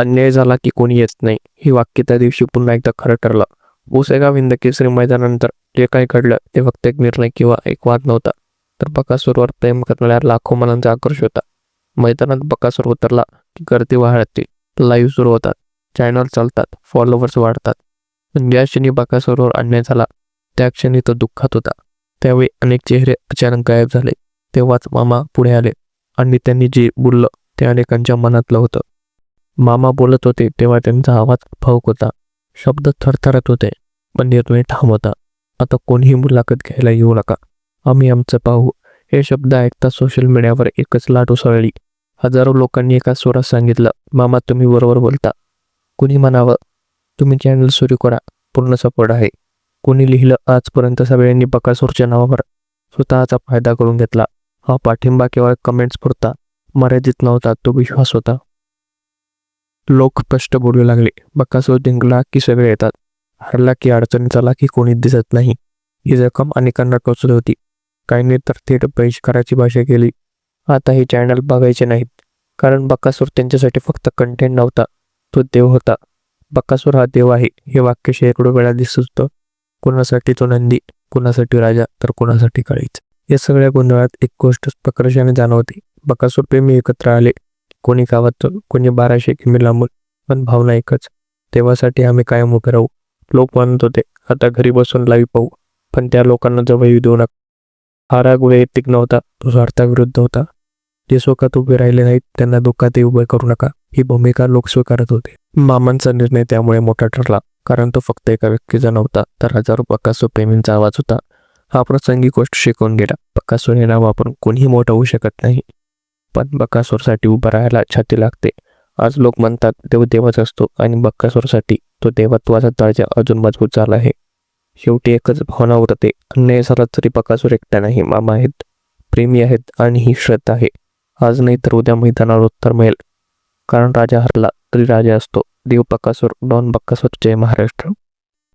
अन्याय झाला की कोणी येत नाही, ही वाक्य त्या दिवशी पुन्हा एकदा खरं ठरलं. पुसेगाव हिंद केसरी मैदानानंतर जे काही घडलं ते फक्त एक निर्णय किंवा एक वाद नव्हता, तर बकासूरवर प्रेम करणाऱ्या लाखो मनांचा आक्रोश होता. मैदानात बकासूर उतरला की गर्दी वाढते, लाईव्ह सुरू होतात, चॅनल चालतात, फॉलोवर्स वाढतात. पण ज्या क्षणी बकासूरवर अन्याय झाला त्या क्षणी तो दुःखात होता. त्यावेळी अनेक चेहरे अचानक गायब झाले. तेव्हाच मामा पुढे आले आणि त्यांनी जे बोललं ते अनेकांच्या मनातलं होतं. मामा बोलत होते तेव्हा त्यांचा आवाज भावुक होता, शब्द थरथरत होते, पण निर्णय ठाम होता. आता कोणीही मुलाखत घ्यायला येऊ नका, आम्ही आमचं पाहू. हे शब्द ऐकता सोशल मीडियावर एकच लाट उसळली. हजारो लोकांनी एका स्वरात सांगितलं, मामा तुम्ही बरोबर बोलता. कुणी म्हणावं, तुम्ही चॅनल सुरू करा, पूर्ण सपोर्ट आहे. कोणी लिहिलं, आजपर्यंत सगळ्यांनी बकासूरच्या नावावर स्वतःचा फायदा करून घेतला. हा पाठिंबा केवळ कमेंट्स पुरता मर्यादित नव्हता, तो विश्वास होता. लोक स्पष्ट बोलू लागले, बकासूर जिंकला की सगळे येतात, हरला की अडचणीत आला की कोणी दिसत नाही. ही जखम अनेकांना टोचली होती. काहींनी तर थेट बहिष्काराची भाषा केली. आता हे चॅनल बघायचे नाहीत, कारण बकासूर त्यांच्यासाठी फक्त कंटेंट नव्हता, तो देव होता. बकासूर हा देव आहे हे वाक्य शेकडो वेळा दिसत होतं. कुणासाठी तो नंदी, कुणासाठी राजा, तर कुणासाठी काळीच. या सगळ्या गोंधळात एक गोष्ट प्रकर्षाने जाणवते, बकासूर प्रेमी एकत्र आले, कोणी गावातून, कोणी 1200 किमी लांबून, पण भावना एकच, देवासाठी आम्ही कायम उभे राहू. लोक म्हणत होते आता घरी बसून लाईव्ह पाहू, पण त्या लोकांना जवळ येऊ देऊ नका. हा राग वैयक्तिक नव्हता, तो स्वार्थाविरुद्ध होता. जे सुखात उभे राहिले नाहीत त्यांना दुःखातही उभे करू नका, ही भूमिका लोक स्वीकारत होते. मामांचा निर्णय त्यामुळे मोठा ठरला, कारण तो फक्त एका व्यक्तीचा नव्हता, तर हजारो बकासूर प्रेमींचा आवाज होता. हा प्रसंगी गोष्ट शिकवून गेला, बकासूर हे नाव वापरून कोणीही मोठं होऊ शकत नाही, पण बकासूरसाठी उभं राहायला छाती लागते. आज लोक म्हणतात देव देवच असतो, आणि बकासूरसाठी तो देवत्वाचा दर्जा अजून मजबूत झाला आहे. शेवटी एकच भावना उरते, अन्याय झाला तरी बकासूर एकटा नाही, मामा आहेत, प्रेमी आहेत, आणि ही श्रद्धा आहे. आज नाही तर उद्या मैदानावर उत्तर मिळेल, कारण राजा हरला तरी राजा असतो. देव बकासूर, डॉन बकासूर, जय महाराष्ट्र.